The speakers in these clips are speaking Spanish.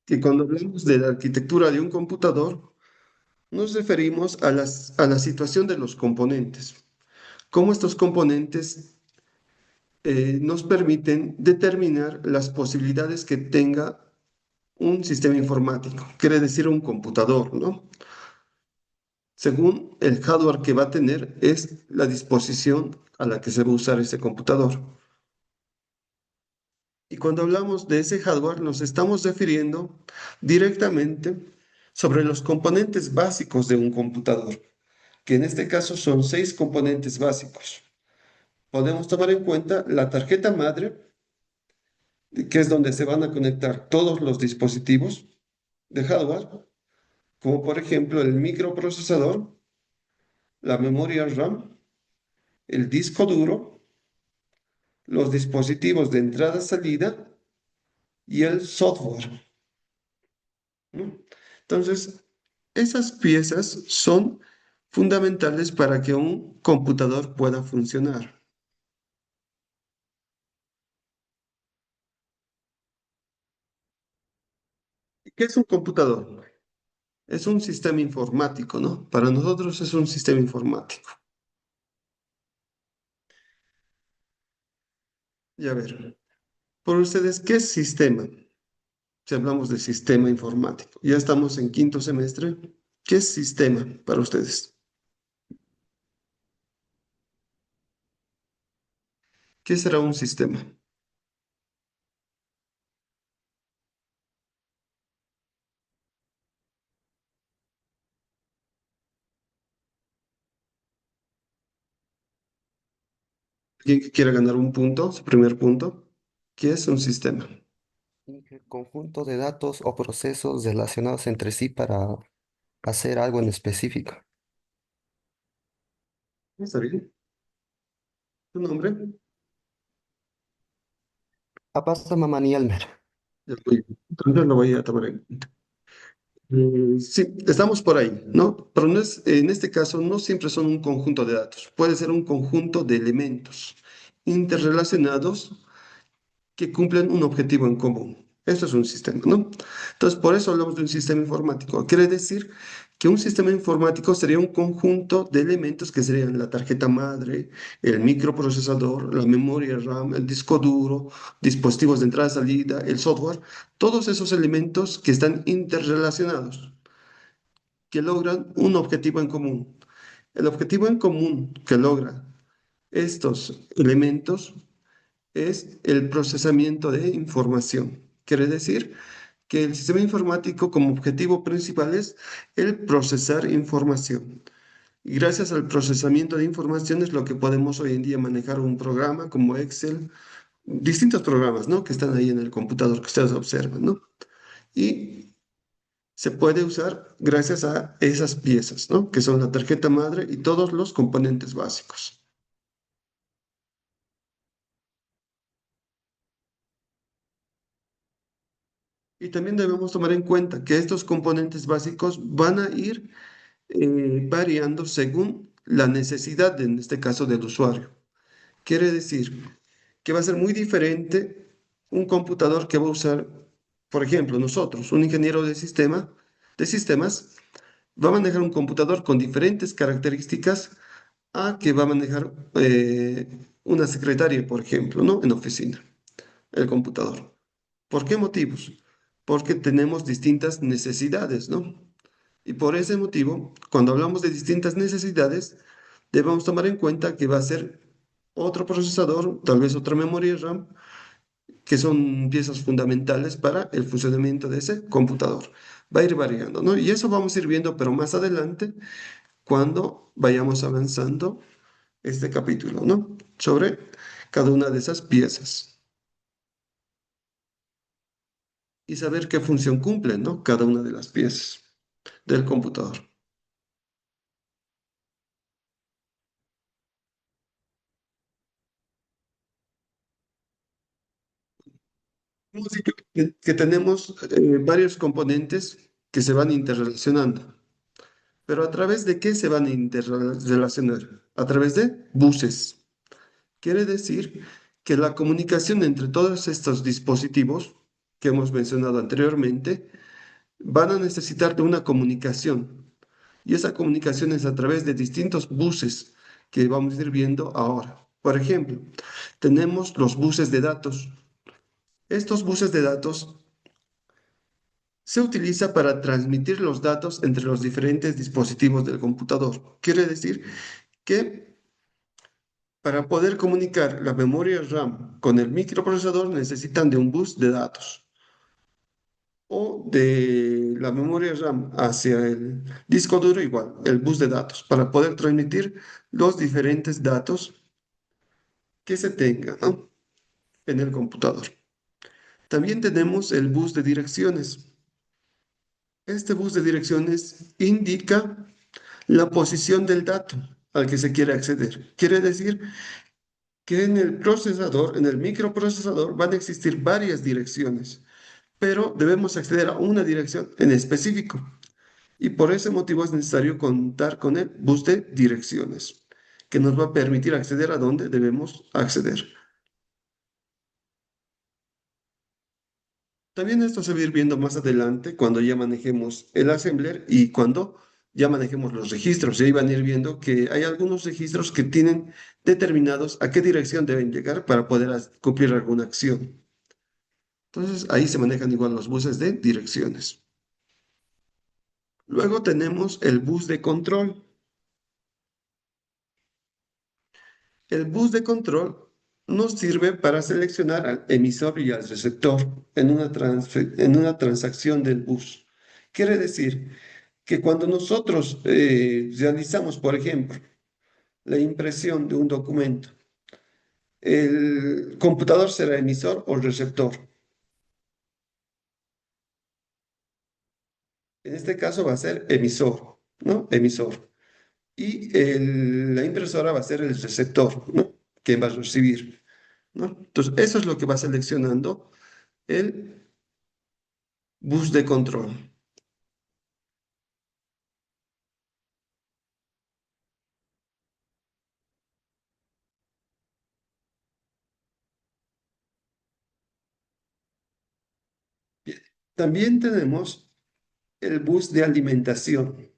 Que cuando hablamos de la arquitectura de un computador, nos referimos a a la situación de los componentes, cómo estos componentes nos permiten determinar las posibilidades que tenga un sistema informático, quiere decir un computador, ¿no? Según el hardware que va a tener, es la disposición a la que se va a usar ese computador. Y cuando hablamos de ese hardware, nos estamos refiriendo directamente sobre los componentes básicos de un computador, que en este caso son seis componentes básicos. Podemos tomar en cuenta la tarjeta madre, que es donde se van a conectar todos los dispositivos de hardware, como por ejemplo el microprocesador, la memoria RAM, el disco duro, los dispositivos de entrada-salida y el software, ¿no? Entonces, esas piezas son fundamentales para que un computador pueda funcionar. ¿Qué es un computador? Es un sistema informático, ¿no? Para nosotros es un sistema informático. Y a ver, por ustedes, ¿qué es sistema? Si hablamos de sistema informático, ya estamos en quinto semestre. ¿Qué es sistema para ustedes? ¿Qué será un sistema? ¿Alguien que quiera ganar un punto, su primer punto? ¿Qué es un sistema? El conjunto de datos o procesos relacionados entre sí para hacer algo en específico. ¿Está bien? ¿Tu nombre? Abasta Mamani Elmer. Ya, muy bien. Entonces lo voy a tomar en cuenta. Sí, estamos por ahí, ¿no? Pero no es, en este caso no siempre son un conjunto de datos, puede ser un conjunto de elementos interrelacionados que cumplen un objetivo en común. Esto es un sistema, ¿no? Entonces, por eso hablamos de un sistema informático. Quiere decir que un sistema informático sería un conjunto de elementos que serían la tarjeta madre, el microprocesador, la memoria RAM, el disco duro, dispositivos de entrada-salida, el software, todos esos elementos que están interrelacionados, que logran un objetivo en común. El objetivo en común que logra estos elementos es el procesamiento de información. Quiere decir que el sistema informático como objetivo principal es el procesar información. Y gracias al procesamiento de información es lo que podemos hoy en día manejar un programa como Excel, distintos programas, ¿no? Que están ahí en el computador que ustedes observan, ¿no? Y se puede usar gracias a esas piezas, ¿no? Que son la tarjeta madre y todos los componentes básicos. Y también debemos tomar en cuenta que estos componentes básicos van a ir variando según la necesidad, en este caso, del usuario. Quiere decir que va a ser muy diferente un computador que va a usar, por ejemplo, nosotros, un ingeniero de sistemas, va a manejar un computador con diferentes características a que va a manejar una secretaria, por ejemplo, ¿no? En oficina, el computador. ¿Por qué motivos? Porque tenemos distintas necesidades, ¿no? Y por ese motivo, cuando hablamos de distintas necesidades, debemos tomar en cuenta que va a ser otro procesador, tal vez otra memoria RAM, que son piezas fundamentales para el funcionamiento de ese computador. Va a ir variando, ¿no? Y eso vamos a ir viendo, pero más adelante, cuando vayamos avanzando este capítulo, ¿no? Sobre cada una de esas piezas y saber qué función cumplen, ¿no? Cada una de las piezas del computador. Hemos dicho que tenemos varios componentes que se van interrelacionando, pero ¿a través de qué se van a interrelacionar? A través de buses. Quiere decir que la comunicación entre todos estos dispositivos que hemos mencionado anteriormente, van a necesitar de una comunicación. Y esa comunicación es a través de distintos buses que vamos a ir viendo ahora. Por ejemplo, tenemos los buses de datos. Estos buses de datos se utiliza para transmitir los datos entre los diferentes dispositivos del computador. Quiere decir que para poder comunicar la memoria RAM con el microprocesador necesitan de un bus de datos o de la memoria RAM hacia el disco duro igual, el bus de datos, para poder transmitir los diferentes datos que se tengan, ¿no?, en el computador. También tenemos el bus de direcciones. Este bus de direcciones indica la posición del dato al que se quiere acceder. Quiere decir que en el procesador, en el microprocesador, van a existir varias direcciones, pero debemos acceder a una dirección en específico. Y por ese motivo es necesario contar con el bus de direcciones, que nos va a permitir acceder a donde debemos acceder. También esto se va a ir viendo más adelante cuando ya manejemos el assembler y cuando ya manejemos los registros. Y ahí van a ir viendo que hay algunos registros que tienen determinados a qué dirección deben llegar para poder cumplir alguna acción. Entonces ahí se manejan igual los buses de direcciones. Luego tenemos el bus de control. El bus de control nos sirve para seleccionar al emisor y al receptor en una transacción del bus. Quiere decir que cuando nosotros realizamos, por ejemplo, la impresión de un documento, el computador será emisor o receptor. En este caso va a ser emisor, ¿no? Emisor. Y la impresora va a ser el receptor, ¿no?, que va a recibir, ¿no? Entonces, eso es lo que va seleccionando el bus de control. Bien. También tenemos el bus de alimentación.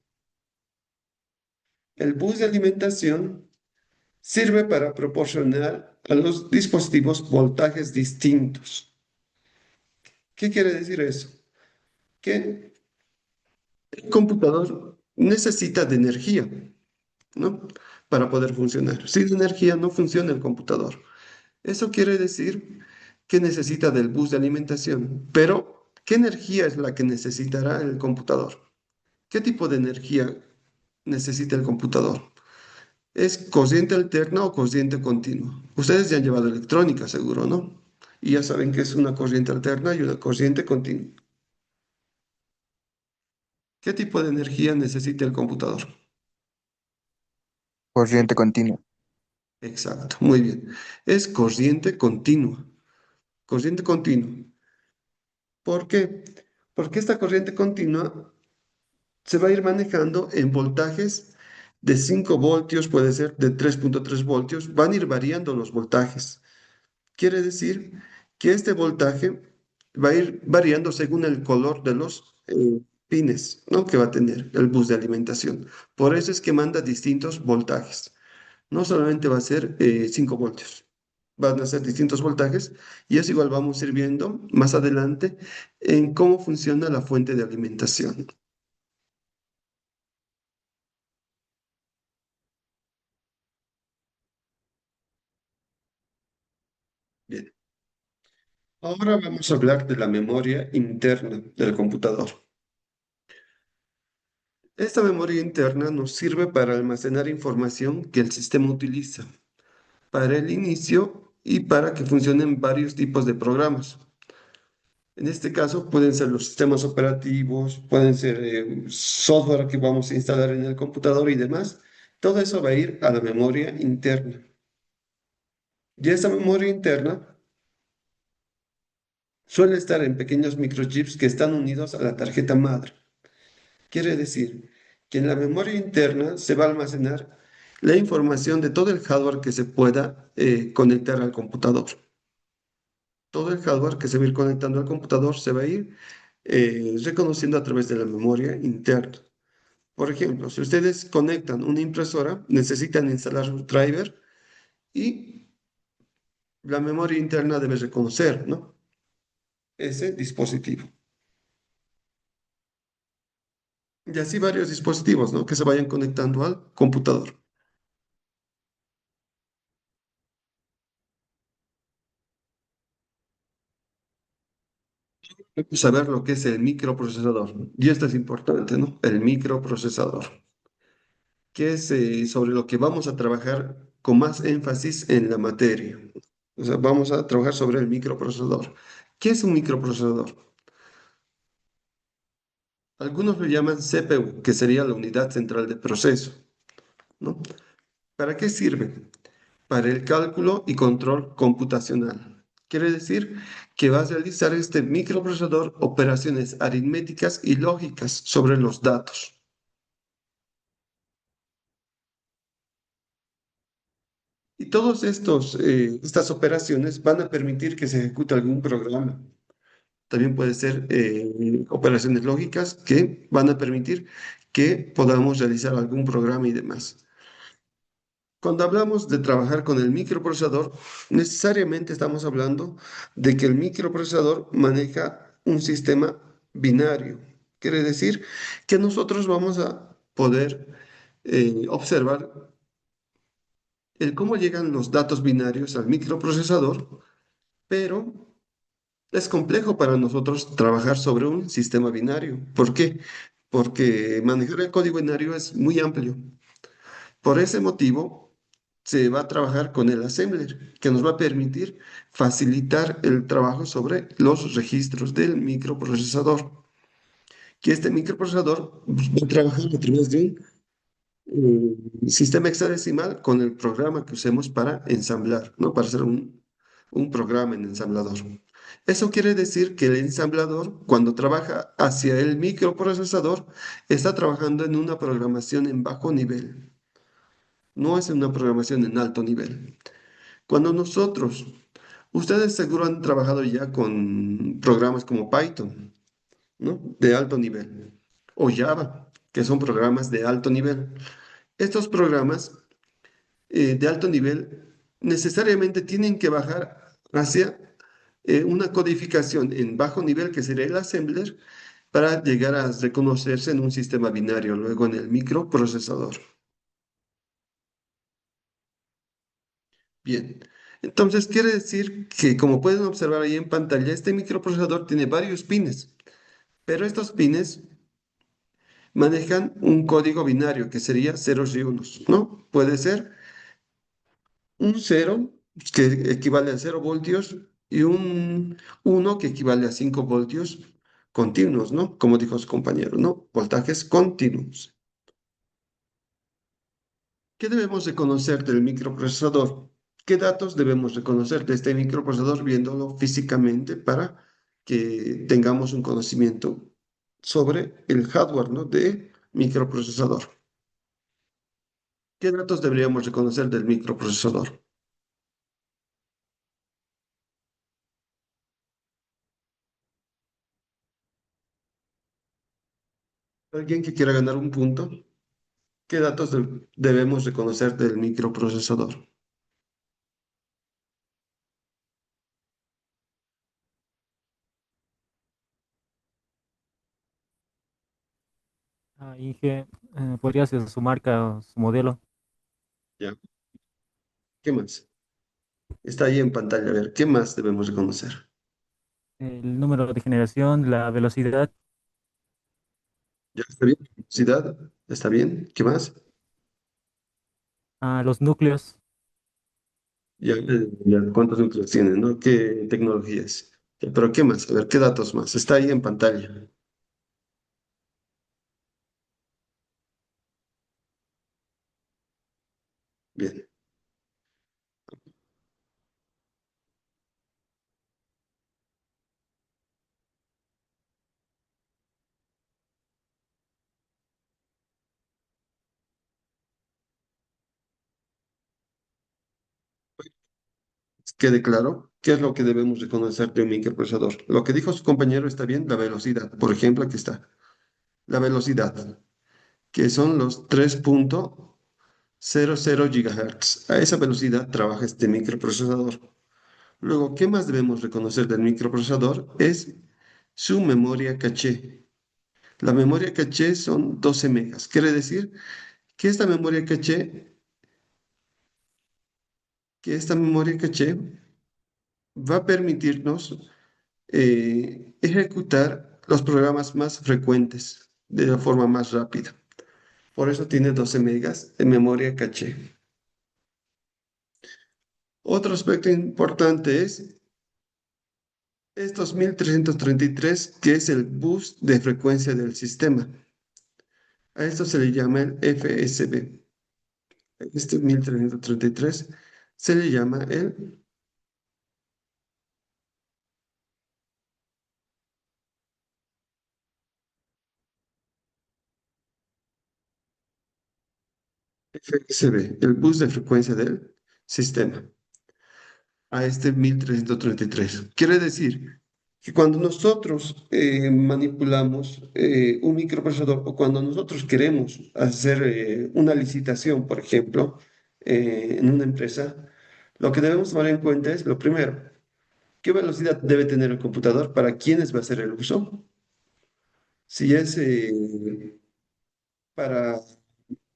El bus de alimentación sirve para proporcionar a los dispositivos voltajes distintos. ¿Qué quiere decir eso? Que el computador necesita de energía, ¿no?, para poder funcionar. Sin energía no funciona el computador. Eso quiere decir que necesita del bus de alimentación. Pero, ¿qué energía es la que necesitará el computador? ¿Qué tipo de energía necesita el computador? ¿Es corriente alterna o corriente continua? Ustedes ya han llevado electrónica, seguro, ¿no? Y ya saben que es una corriente alterna y una corriente continua. ¿Qué tipo de energía necesita el computador? Corriente continua. Exacto, muy bien. Es corriente continua. Corriente continua. ¿Por qué? Porque esta corriente continua se va a ir manejando en voltajes de 5 voltios, puede ser de 3,3 voltios, van a ir variando los voltajes. Quiere decir que este voltaje va a ir variando según el color de los pines, ¿no?, que va a tener el bus de alimentación. Por eso es que manda distintos voltajes. No solamente va a ser 5 voltios, van a ser distintos voltajes y eso igual vamos a ir viendo más adelante en cómo funciona la fuente de alimentación. Bien. Ahora vamos a hablar de la memoria interna del computador. Esta memoria interna nos sirve para almacenar información que el sistema utiliza para el inicio y para que funcionen varios tipos de programas. En este caso pueden ser los sistemas operativos, pueden ser software que vamos a instalar en el computador y demás. Todo eso va a ir a la memoria interna. Y esa memoria interna suele estar en pequeños microchips que están unidos a la tarjeta madre. Quiere decir que en la memoria interna se va a almacenar la información de todo el hardware que se pueda conectar al computador. todo el hardware que se va a ir conectando al computador se va a ir reconociendo a través de la memoria interna. Por ejemplo, si ustedes conectan una impresora, necesitan instalar un driver y la memoria interna debe reconocer, ¿no? Ese dispositivo. Y así varios dispositivos, ¿no? Que se vayan conectando al computador. Saber lo que es el microprocesador. Y esto es importante, ¿no? El microprocesador, que es sobre lo que vamos a trabajar con más énfasis en la materia. O sea, vamos a trabajar sobre el microprocesador. ¿Qué es un microprocesador? Algunos lo llaman CPU, que sería la unidad central de proceso, ¿no? ¿Para qué sirve? Para el cálculo y control computacional. Quiere decir que va a realizar este microprocesador operaciones aritméticas y lógicas sobre los datos. Y todas estas operaciones van a permitir que se ejecute algún programa. También puede ser operaciones lógicas que van a permitir que podamos realizar algún programa y demás. Cuando hablamos de trabajar con el microprocesador, necesariamente estamos hablando de que el microprocesador maneja un sistema binario. Quiere decir que nosotros vamos a poder observar el cómo llegan los datos binarios al microprocesador, pero es complejo para nosotros trabajar sobre un sistema binario. ¿Por qué? Porque manejar el código binario es muy amplio. Por ese motivo, se va a trabajar con el assembler, que nos va a permitir facilitar el trabajo sobre los registros del microprocesador. Que este microprocesador va a trabajar a través de un sistema hexadecimal con el programa que usemos para ensamblar, ¿no? Para hacer un programa en ensamblador. Eso quiere decir que el ensamblador, cuando trabaja hacia el microprocesador, está trabajando en una programación en bajo nivel, no es una programación en alto nivel. Cuando nosotros, ustedes seguro han trabajado ya con programas como Python, ¿no? De alto nivel, o Java, que son programas de alto nivel. Estos programas de alto nivel necesariamente tienen que bajar hacia una codificación en bajo nivel, que sería el assembler, para llegar a reconocerse en un sistema binario, luego en el microprocesador. Bien, entonces quiere decir que, como pueden observar ahí en pantalla, este microprocesador tiene varios pines, pero estos pines manejan un código binario que sería ceros y unos, ¿no? Puede ser un cero que equivale a 0 voltios y un uno que equivale a 5 voltios continuos, ¿no? Como dijo su compañero, ¿no? Voltajes continuos. ¿Qué debemos de conocer del microprocesador? ¿Qué datos debemos de conocer de este microprocesador viéndolo físicamente para que tengamos un conocimiento sobre el hardware, ¿no? De microprocesador? ¿Qué datos deberíamos de conocer del microprocesador? ¿Alguien que quiera ganar un punto? ¿Qué datos debemos de conocer del microprocesador? Inge, ¿podría ser su marca, su modelo? ¿Ya? ¿Qué más? Está ahí en pantalla. A ver, ¿qué más debemos de conocer? El número de generación, la velocidad, ¿Ya está bien? ¿Velocidad? ¿Está bien? ¿Qué más? los núcleos, Ya, ¿cuántos núcleos tienen, no? ¿Qué tecnologías? Ya, pero ¿qué más? A ver, ¿qué datos más? Está ahí en pantalla. Bien. ¿Quede claro? ¿Qué es lo que debemos reconocer de un microprocesador? Lo que dijo su compañero está bien, la velocidad. Por ejemplo, aquí está. La velocidad, que son los 3.00 GHz. A esa velocidad trabaja este microprocesador. Luego, ¿qué más debemos reconocer del microprocesador? Es su memoria caché. La memoria caché son 12 megas. Quiere decir que esta memoria caché va a permitirnos ejecutar los programas más frecuentes de la forma más rápida. Por eso tiene 12 megas de memoria caché. Otro aspecto importante es estos 1333, que es el bus de frecuencia del sistema. A esto se le llama el FSB. Este 1333 se le llama el FSB, el bus de frecuencia del sistema, a este 1333. Quiere decir que cuando nosotros manipulamos un microprocesador o cuando nosotros queremos hacer una licitación, por ejemplo, en una empresa, lo que debemos tomar en cuenta es lo primero, ¿qué velocidad debe tener el computador? ¿Para quiénes va a ser el uso? Si es para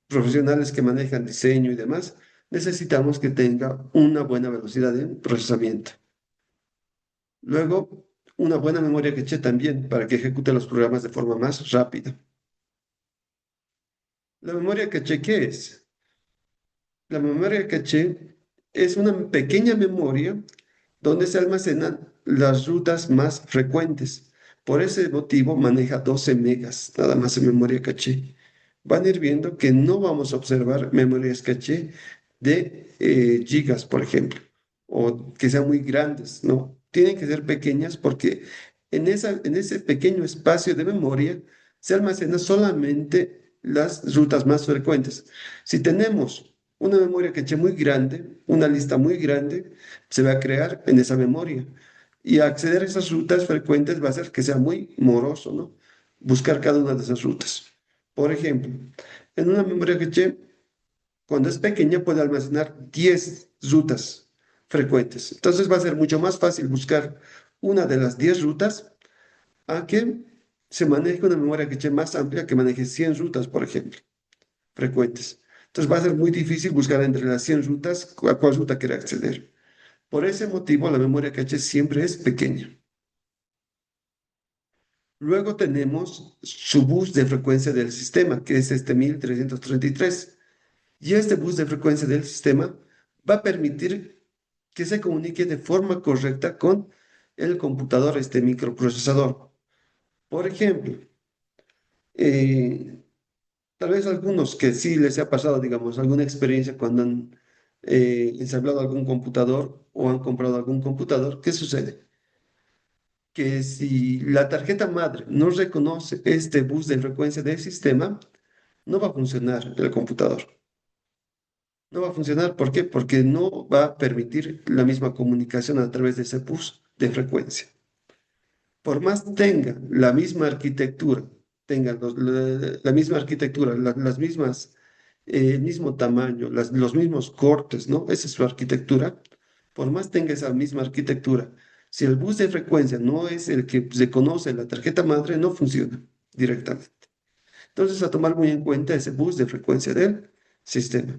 profesionales que manejan diseño y demás, necesitamos que tenga una buena velocidad de procesamiento. Luego, una buena memoria caché también para que ejecute los programas de forma más rápida. ¿La memoria caché qué es? La memoria caché es una pequeña memoria donde se almacenan las rutas más frecuentes. Por ese motivo maneja 12 megas, nada más en memoria caché. Van a ir viendo que no vamos a observar memorias caché de gigas, por ejemplo, o que sean muy grandes, no. Tienen que ser pequeñas porque en ese pequeño espacio de memoria se almacenan solamente las rutas más frecuentes. Si tenemos una memoria caché muy grande, una lista muy grande, se va a crear en esa memoria. Y acceder a esas rutas frecuentes va a hacer que sea muy moroso, ¿no? Buscar cada una de esas rutas. Por ejemplo, en una memoria caché, cuando es pequeña, puede almacenar 10 rutas frecuentes. Entonces va a ser mucho más fácil buscar una de las 10 rutas a que se maneje una memoria caché más amplia que maneje 100 rutas, por ejemplo, frecuentes. Entonces va a ser muy difícil buscar entre las 100 rutas a cuál ruta quiere acceder. Por ese motivo, la memoria caché siempre es pequeña. Luego tenemos su bus de frecuencia del sistema, que es este 1333. Y este bus de frecuencia del sistema va a permitir que se comunique de forma correcta con el computador, este microprocesador. Por ejemplo, eh, tal vez algunos que sí les ha pasado, digamos, alguna experiencia cuando han ensamblado algún computador o han comprado algún computador, ¿qué sucede? Que si la tarjeta madre no reconoce este bus de frecuencia del sistema, no va a funcionar el computador. No va a funcionar, ¿por qué? Porque no va a permitir la misma comunicación a través de ese bus de frecuencia. Por más tenga la misma arquitectura, tenga la misma arquitectura, las mismas, el mismo tamaño, los mismos cortes, ¿no? Esa es su arquitectura. Por más tenga esa misma arquitectura, si el bus de frecuencia no es el que se conoce en la tarjeta madre, no funciona directamente. Entonces, a tomar muy en cuenta ese bus de frecuencia del sistema.